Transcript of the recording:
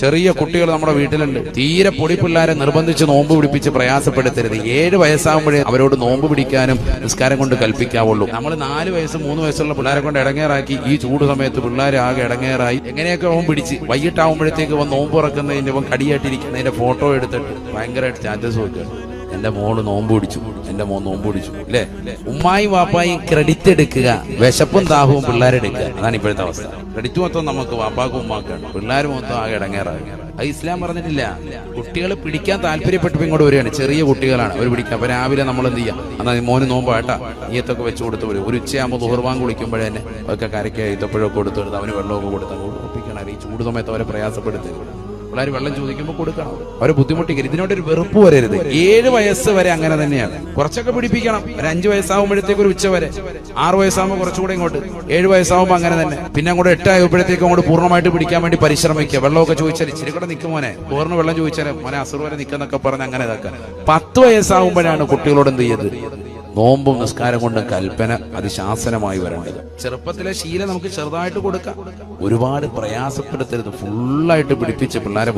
ചെറിയ കുട്ടികൾ നമ്മുടെ വീട്ടിലുണ്ട്. തീരെ പൊടി പിള്ളേരെ നിർബന്ധിച്ച് നോമ്പ് പിടിപ്പിച്ച് പ്രയാസപ്പെടുത്തരുത്. 7 വയസ്സാകുമ്പോഴേ അവരോട് നോമ്പ് പിടിക്കാനും നിസ്കാരം കൊണ്ട് കൽപ്പിക്കാവുള്ളൂ. നമ്മൾ 4 വയസ്സ് 3 വയസ്സുള്ള പിള്ളേരെ കൊണ്ട് ഇടങ്ങേറാക്കി. ഈ ചൂട് സമയത്ത് പിള്ളേരെ ആകെ ഇടങ്ങേറായി. എങ്ങനെയൊക്കെ അവൻ പിടിച്ച് വൈകിട്ടാവുമ്പോഴത്തേക്ക് നോമ്പ് തുറക്കുന്നതിന്റെ കടിയായിട്ടിരിക്കുന്നതിന്റെ ഫോട്ടോ എടുത്തിട്ട് ഭയങ്കരമായിട്ട് സ്റ്റാറ്റസ് വെക്കുക. എന്റെ മോള് നോമ്പ് പിടിച്ചു, എന്റെ മോൻ നോമ്പ് പിടിച്ചു. അല്ലേ? ഉമ്മായും വാപ്പായും ക്രെഡിറ്റ് എടുക്കുക, വിശപ്പും ദാഹവും പിള്ളേരെടുക്കുക. അതാണ് ഇപ്പോഴത്തെ അവസ്ഥ. ക്രെഡിറ്റ് മൊത്തം നമുക്ക് വാപ്പാക്കും ഉമ്മാക്കാണ്, പിള്ളേർ മൊത്തം ആകെ ഇടങ്ങേറാകുക. അത് ഇസ്ലാം പറഞ്ഞിട്ടില്ല. കുട്ടികൾ പിടിക്കാൻ താല്പര്യപ്പെട്ടപ്പോൾ ഇങ്ങോട്ട് വരികയാണ്. ചെറിയ കുട്ടികളാണ് അവർ പിടിക്കുക. അപ്പൊ രാവിലെ നമ്മൾ എന്ത് ചെയ്യാം? എന്നാൽ മോന് നോമ്പാട്ടാ നീയത്തൊക്കെ വെച്ച് കൊടുത്ത് വരും. ഒരു ഉച്ചയാകുമ്പോൾ ദുഹർവാൻ കുളിക്കുമ്പോഴേ തന്നെ അതൊക്കെ കരയ്ക്ക് ഈത്തപ്പഴമൊക്കെ കൊടുത്തെടുത്ത് അവന് വെള്ളമൊക്കെ കൊടുത്ത് ഒപ്പിക്കണം. ഈ ചൂട് സമയത്ത് അവരെ പ്രയാസപ്പെടുത്തരുത്. പിള്ളേർ വെള്ളം ചോദിക്കുമ്പോൾ കൊടുക്കണം, അവരെ ബുദ്ധിമുട്ടിക്കരുത്. ഇതിനോടൊരു വെറുപ്പ് വരരുത്. 7 വയസ്സ് വരെ അങ്ങനെ തന്നെയാണ്. കുറച്ചൊക്കെ പിടിപ്പിക്കണം. ഒരു 5 വയസ്സാകുമ്പോഴത്തേക്ക് ഒരു ഉച്ച വരെ, 6 വയസ്സാകുമ്പോൾ കുറച്ചുകൂടെ ഇങ്ങോട്ട്, 7 വയസ്സാകുമ്പോൾ അങ്ങനെ തന്നെ. പിന്നെ അങ്ങോട്ട് 8 ആയപ്പോഴത്തേക്കും അങ്ങോട്ട് പൂർണ്ണമായിട്ട് പിടിക്കാൻ വേണ്ടി പരിശ്രമിക്കുക. വെള്ളമൊക്കെ ചോദിച്ചാൽ ഇച്ചിരി കൂടെ നിൽക്കും മോനെ, പൂർണ്ണ വെള്ളം ചോദിച്ചാൽ മോനെ അസുർ വരെ നിൽക്കുന്നൊക്കെ പറഞ്ഞ് അങ്ങനെ ഇതാക്കുക. 10 വയസ്സാകുമ്പോഴാണ് കുട്ടികളോട് എന്ത് ചെയ്യത്? നോമ്പും നിസ്കാരം കൊണ്ടും കൽപ്പന അതിശാസനമായി വരേണ്ടത്. ചെറുപ്പത്തിലെ ശീലം നമുക്ക് ചെറുതായിട്ട് കൊടുക്കാം. ഒരുപാട് പ്രയാസപ്പെടുത്തരുത്. ഫുള്ളായിട്ട് പിടിപ്പിച്ച് പിള്ളേരെ